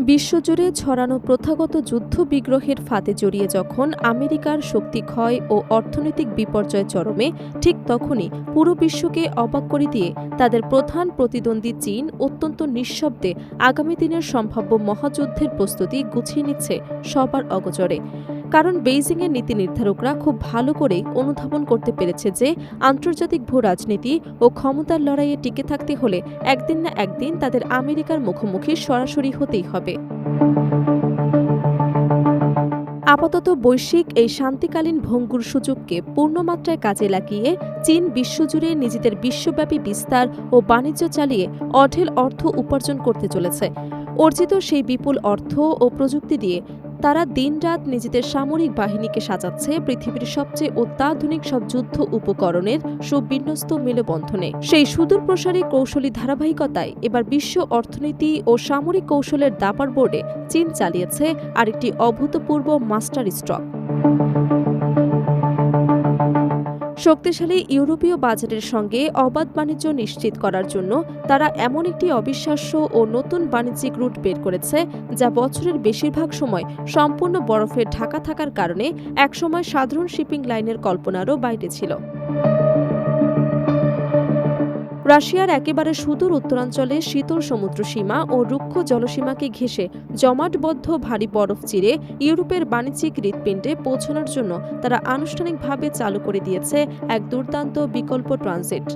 বিশ্বজুড়ে ছড়ানো প্রথাগত যুদ্ধবিগ্রহের ফাঁদে জড়িয়ে যখন আমেরিকার শক্তি ক্ষয় ও অর্থনৈতিক বিপর্যয় চরমে, ঠিক তখনই পুরো বিশ্বকে অবাক করে দিয়ে তাদের প্রধান প্রতিদ্বন্দ্বী চীন অত্যন্ত নিঃশব্দে আগামী দিনের সম্ভাব্য মহাযুদ্ধের প্রস্তুতি গুছিয়ে নিচ্ছে সবার অগোচরে। কারণ বেইজিংয়ের নীতি নির্ধারকরা খুব ভালো করেই অনুধাবন করতে পেরেছে যে আন্তর্জাতিক ভূ রাজনীতি ও ক্ষমতার লড়াইয়ে টিকে থাকতে হলে একদিন না একদিন তাদের আমেরিকার মুখোমুখি সরাসরি হতেই হবে। আপাতত বৈশ্বিক এই শান্তিকালীন ভঙ্গুর সুযোগকে পূর্ণমাত্রায় কাজে লাগিয়ে চীন বিশ্বজুড়ে নিজেদের বিশ্বব্যাপী বিস্তার ও বাণিজ্য চালিয়ে অঢেল অর্থ উপার্জন করতে চলেছে। অর্জিত সেই বিপুল অর্থ ও প্রযুক্তি দিয়ে তারা দিনরাত নিজেদের সামরিক বাহিনীকে সাজাচ্ছে পৃথিবীর সবচেয়ে অত্যাধুনিক সব যুদ্ধ উপকরণের সুবিন্যস্ত মেলবন্ধনে। সেই সুদূর প্রসারী কৌশলী ধারাবাহিকতায় এবার বিশ্ব অর্থনীতি ও সামরিক কৌশলের দাপার বোর্ডে চীন চালিয়েছে আরেকটি অভূতপূর্ব মাস্টার স্ট্রোক। শক্তিশালী ইউরোপীয় বাজারের সঙ্গে অবাধ বাণিজ্য নিশ্চিত করার জন্য তারা এমন একটি অবিশ্বাস্য ও নতুন বাণিজ্যিক রুট বের করেছে যা বছরের বেশিরভাগ সময় সম্পূর্ণ বরফে ঢাকা থাকার কারণে একসময় সাধারণ শিপিং লাইনের কল্পনারও বাইরে ছিল। রাশিয়ার একেবারে সুদূর উত্তরাঞ্চলে শীতল সমুদ্র সীমা ও রুক্ষ জলসীমাকে ঘেঁষে জমাটবদ্ধ ভারী বরফ চিরে ইউরোপের বাণিজ্যিক হৃৎপিণ্ডে পৌঁছানোর জন্য তারা আনুষ্ঠানিকভাবে চালু করে দিয়েছে এক দুর্দান্ত বিকল্প ট্রানজিট।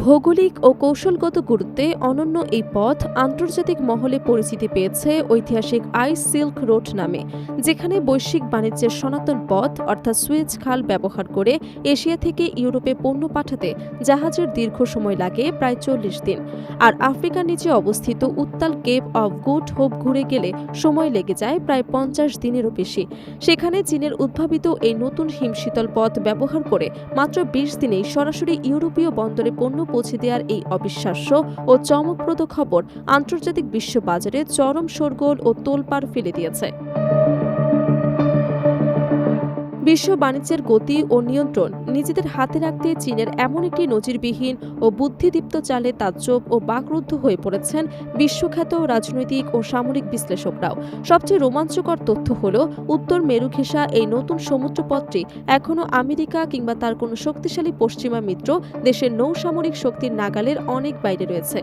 ভৌগোলিক ও কৌশলগত গুরুত্বে অনন্য এই পথ আন্তর্জাতিক মহলে পরিচিতি পেয়েছে ঐতিহাসিক আইস সিল্ক রোড নামে, যেখানে বৈশ্বিক বাণিজ্যের সনাতন পথ অর্থাৎ সুয়েজ খাল ব্যবহার করে এশিয়া থেকে ইউরোপে পণ্য পাঠাতে জাহাজের দীর্ঘ সময় লাগে প্রায় ৪০ দিন, আর আফ্রিকার নিচে অবস্থিত উত্তাল কেপ অব গুড হোপ ঘুরে গেলে সময় লেগে যায় প্রায় ৫০ দিনেরও বেশি। সেখানে চীনের উদ্ভাবিত এই নতুন হিমশীতল পথ ব্যবহার করে মাত্র ২০ দিনেই সরাসরি ইউরোপীয় বন্দরে পণ্য পৌঁছে দেওয়ার এই অবিশ্বাস্য ও চমকপ্রদ খবর আন্তর্জাতিক বিশ্ব বাজারে চরম শোরগোল ও তোলপাড় ফেলে দিয়েছে। বিশ্ব বাণিজ্যের গতি ও নিয়ন্ত্রণ নিজেদের হাতে রাখতে চীনের এমন একটি নজিরবিহীন ও বুদ্ধিদীপ্ত চালে তাজ্জব ও বাকরুদ্ধ হয়ে পড়েছেন বিশ্বখ্যাত রাজনৈতিক ও সামরিক বিশ্লেষকরাও। সবচেয়ে রোমাঞ্চকর তথ্য হল উত্তর মেরু ঘেঁষা এই নতুন সমুদ্রপথটি এখনও আমেরিকা কিংবা তার কোনো শক্তিশালী পশ্চিমা মিত্র দেশের নৌসামরিক শক্তির নাগালের অনেক বাইরে রয়েছে।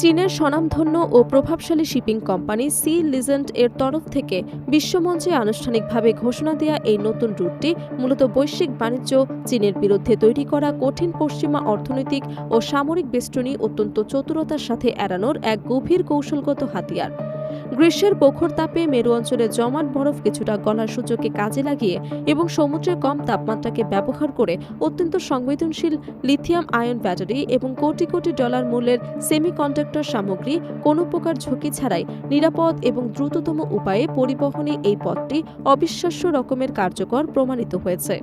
চীনের স্বনামধন্য ও প্রভাবশালী শিপিং কোম্পানি সি লিজেন্ড এর তরফ থেকে বিশ্বমঞ্চে আনুষ্ঠানিকভাবে ঘোষণা দেয়া এই নতুন রুটটি মূলত বৈশ্বিক বাণিজ্য, চীনের বিরুদ্ধে তৈরি করা কঠিন পশ্চিমা অর্থনৈতিক ও সামরিক বেষ্টনী অত্যন্ত চতুরতার সাথে এড়ানোর এক গভীর কৌশলগত হাতিয়ার। গ্রীষ্মের প্রখর তাপে মেরু অঞ্চলে জমাট বরফ কিছুটা গলার সুযোগকে কাজে লাগিয়ে এবং সমুদ্রের কম তাপমাত্রাকে ব্যবহার করে অত্যন্ত সংবেদনশীল লিথিয়াম আয়ন ব্যাটারি এবং কোটি কোটি ডলার মূল্যের সেমিকন্ডাক্টর সামগ্রী কোনো প্রকার ঝুঁকি ছাড়াই নিরাপদ এবং দ্রুততম উপায়ে পরিবহনে এই পথটি অবিশ্বাস্য রকমের কার্যকর প্রমাণিত হয়েছে।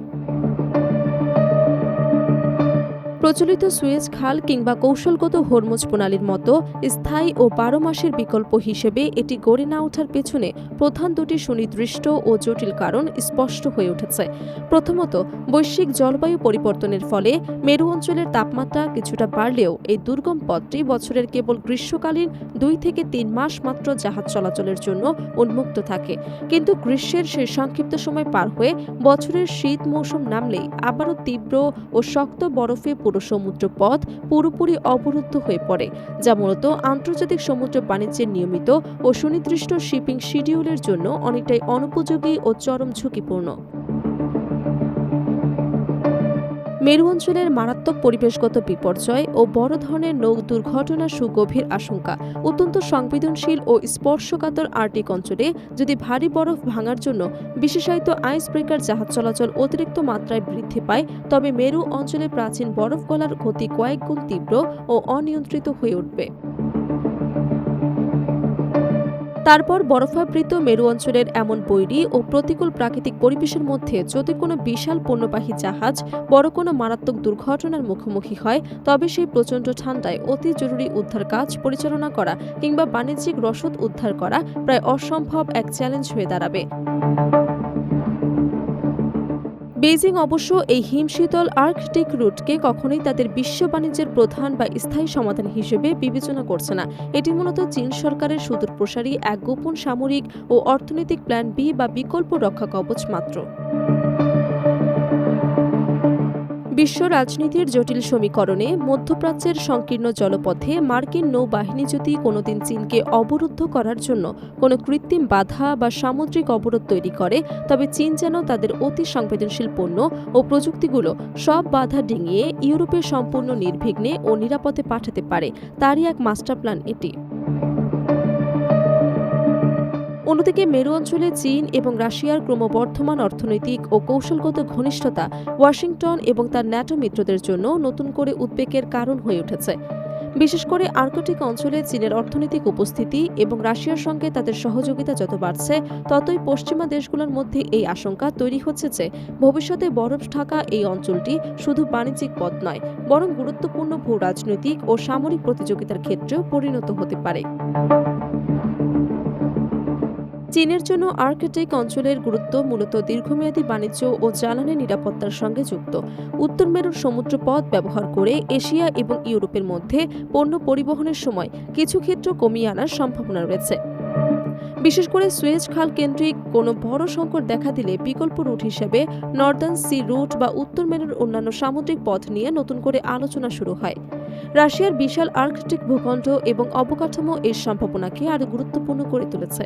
প্রচলিত সুয়েজ খাল কিংবা কৌশলগত হরমুজ প্রণালীর মতো স্থায়ী ও ১২ মাসের বিকল্প হিসেবে এটি গড়ে না ওঠার পেছনে প্রধান দুটি সুনির্দিষ্ট ও জটিল কারণ স্পষ্ট হয়ে উঠেছে। প্রথমত, বৈশ্বিক জলবায়ু পরিবর্তনের ফলে মেরু অঞ্চলের তাপমাত্রা কিছুটা বাড়লেও এই দুর্গম পথটি বছরের কেবল গ্রীষ্মকালীন ২ থেকে ৩ মাস মাত্র জাহাজ চলাচলের জন্য উন্মুক্ত থাকে। কিন্তু গ্রীষ্মের সেই সংক্ষিপ্ত সময় পার হয়ে বছরের শীত মৌসুম নামলেই আবারও তীব্র ও শক্ত বরফে পুরো সমুদ্র পথ পুরোপুরি অবরুদ্ধ হয়ে পড়ে, যা মূলত আন্তর্জাতিক সমুদ্র বাণিজ্যের নিয়মিত ও সুনির্দিষ্ট শিপিং শিডিউলের জন্য অনেকটাই অনুপযোগী ও চরম ঝুঁকিপূর্ণ। মেরু অঞ্চলের মারাত্মক পরিবেশগত বিপর্যয় ও বড় ধরনের নৌ দুর্ঘটনার সুগভীর আশঙ্কা। অত্যন্ত সংবেদনশীল ও স্পর্শকাতর আর্কটিক অঞ্চলে যদি ভারী বরফ ভাঙার জন্য বিশেষায়িত আইস ব্রেকার জাহাজ চলাচল অতিরিক্ত মাত্রায় বৃদ্ধি পায়, তবে মেরু অঞ্চলে প্রাচীন বরফ গলার গতি কয়েক গুণ তীব্র ও অনিয়ন্ত্রিত হয়ে উঠবে। তারপর বরফাবৃত মেরু অঞ্চলের এমন বৈরী ও প্রতিকূল প্রাকৃতিক পরিবেশের মধ্যে যদি কোনো বিশাল পণ্যবাহী জাহাজ বড় কোনো মারাত্মক দুর্ঘটনার মুখোমুখি হয়, তবে সেই প্রচণ্ড ঠান্ডায় অতি জরুরি উদ্ধার কাজ পরিচালনা করা কিংবা বাণিজ্যিক রসদ উদ্ধার করা প্রায় অসম্ভব এক চ্যালেঞ্জ হয়ে দাঁড়াবে। বেইজিং অবশ্য এই হিমশীতল আর্কটিক রুটকে কখনোই তাদের বিশ্ব বাণিজ্যের প্রধান বা স্থায়ী সমাধান হিসেবে বিবেচনা করছে না। এটি মূলত চীন সরকারের সুদূরপ্রসারী এক গোপন সামরিক ও অর্থনৈতিক প্ল্যান বি বা বিকল্প রক্ষা কবচ মাত্র। বিশ্ব রাজনীতির জটিল সমীকরণে মধ্যপ্রাচ্যের সংকীর্ণ জলপথে মার্কিন নৌবাহিনী যদি কোনোদিন চীনকে অবরুদ্ধ করার জন্য কোনো কৃত্রিম বাধা বা সামুদ্রিক অবরোধ তৈরি করে, তবে চীন যেন তাদের অতি সংবেদনশীল পণ্য ও প্রযুক্তিগুলো সব বাধা ডিঙিয়ে ইউরোপে সম্পূর্ণ নির্বিঘ্নে ও নিরাপদে পাঠাতে পারে, তারই এক মাস্টার প্ল্যান এটি। অন্যদিকে মেরু অঞ্চলে চীন এবং রাশিয়ার ক্রমবর্ধমান অর্থনৈতিক ও কৌশলগত ঘনিষ্ঠতা ওয়াশিংটন এবং তার ন্যাটো মিত্রদের জন্য নতুন করে উদ্বেগের কারণ হয়ে উঠেছে। বিশেষ করে আর্কটিক অঞ্চলে চীনের অর্থনৈতিক উপস্থিতি এবং রাশিয়ার সঙ্গে তাদের সহযোগিতা যত বাড়ছে, ততই পশ্চিমা দেশগুলোর মধ্যে এই আশঙ্কা তৈরি হচ্ছে যে ভবিষ্যতে বরফ ঢাকা এই অঞ্চলটি শুধু বাণিজ্যিক পথ নয়, বরং গুরুত্বপূর্ণ ভূ রাজনৈতিক ও সামরিক প্রতিযোগিতার ক্ষেত্রেও পরিণত হতে পারে। চীনের জন্য আর্কটিক অঞ্চলের গুরুত্ব মূলত দীর্ঘমেয়াদী বাণিজ্য ও জ্বালানি নিরাপত্তার সঙ্গে যুক্ত। উত্তর মেরুর সমুদ্রপথ ব্যবহার করে এশিয়া এবং ইউরোপের মধ্যে পণ্য পরিবহনের সময় কিছু ক্ষেত্র কমিয়ে আনার সম্ভাবনা রয়েছে। বিশেষ করে সুয়েজ খাল কেন্দ্রিক কোনো বড় সংকট দেখা দিলে বিকল্প রুট হিসেবে নর্দার্ন সি রুট বা উত্তর মেরুর অন্যান্য সামুদ্রিক পথ নিয়ে নতুন করে আলোচনা শুরু হয়। রাশিয়ার বিশাল আর্কটিক ভূখণ্ড এবং অবকাঠামো এর সম্ভাবনাকে আরও গুরুত্বপূর্ণ করে তুলেছে।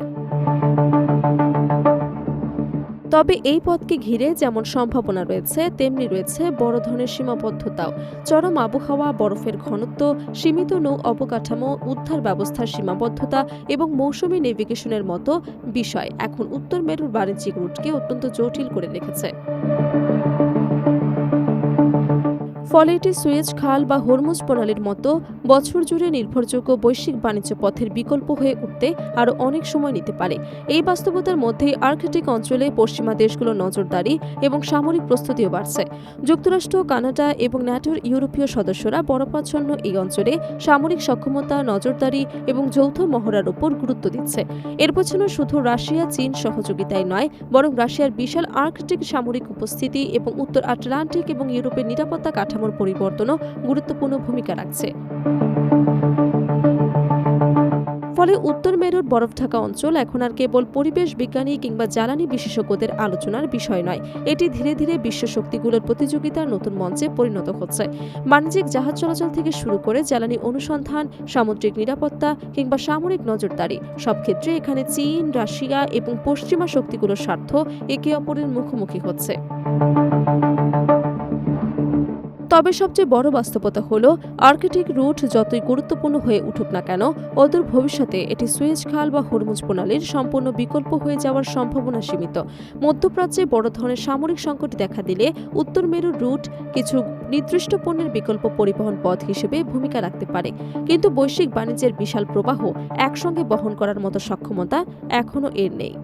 তবে এই পথকে ঘিরে যেমন সম্ভাবনা রয়েছে, তেমনি রয়েছে বড় ধরনের সীমাবদ্ধতাও। চরম আবহাওয়া, বরফের ঘনত্ব, সীমিত নৌ অবকাঠামো, উদ্ধার ব্যবস্থার সীমাবদ্ধতা এবং মৌসুমী নেভিগেশনের মতো বিষয় এখন উত্তর মেরুর বাণিজ্যিক রুটকে অত্যন্ত জটিল করে রেখেছে। ফলে এটি সুয়েজ খাল বা হরমুজ প্রণালীর মতো বছর জুড়ে নির্ভরযোগ্য বৈশ্বিক বাণিজ্য পথের বিকল্প হয়ে উঠতে আরও অনেক সময় নিতে পারে। এই বাস্তবতার মধ্যেই আর্কটিক অঞ্চলে পশ্চিমা দেশগুলোর নজরদারি এবং সামরিক প্রস্তুতিও বাড়ছে। যুক্তরাষ্ট্র, কানাডা এবং ন্যাটোর ইউরোপীয় সদস্যরা বরফাচ্ছন্ন এই অঞ্চলে সামরিক সক্ষমতা, নজরদারি এবং যৌথ মহড়ার উপর গুরুত্ব দিচ্ছে। এর পেছনে শুধু রাশিয়া চীন সহযোগিতাই নয়, বরং রাশিয়ার বিশাল আর্কটিক সামরিক উপস্থিতি এবং উত্তর আটলান্টিক এবং ইউরোপের নিরাপত্তা কাঠামোর পরিবর্তনও গুরুত্বপূর্ণ ভূমিকা রাখছে। ফলে উত্তর মেরুর বরফ ঢাকা অঞ্চল এখন আর কেবল পরিবেশ বিজ্ঞানী কিংবা জ্বালানি বিশেষজ্ঞদের আলোচনার বিষয় নয়, এটি ধীরে ধীরে বিশ্ব শক্তিগুলোর প্রতিযোগিতার নতুন মঞ্চে পরিণত হচ্ছে। বাণিজ্যিক জাহাজ চলাচল থেকে শুরু করে জ্বালানি অনুসন্ধান, সামুদ্রিক নিরাপত্তা কিংবা সামরিক নজরদারি, সব ক্ষেত্রে এখানে চীন, রাশিয়া এবং পশ্চিমা শক্তিগুলোর স্বার্থ একে অপরের মুখোমুখি হচ্ছে। তবে সবচেয়ে বড় বাস্তবতা হল, আর্কটিক রুট যতই গুরুত্বপূর্ণ হয়ে উঠুক না কেন, অদূর ভবিষ্যতে এটি সুয়েজ খাল বা হরমুজ প্রণালীর সম্পূর্ণ বিকল্প হয়ে যাওয়ার সম্ভাবনা সীমিত। মধ্যপ্রাচ্যে বড় ধরনের সামরিক সংকট দেখা দিলে উত্তর মেরুর রুট কিছু নির্দিষ্ট পণ্যের বিকল্প পরিবহন পথ হিসেবে ভূমিকা রাখতে পারে, কিন্তু বৈশ্বিক বাণিজ্যের বিশাল প্রবাহ একসঙ্গে বহন করার মতো সক্ষমতা এখনও এর নেই।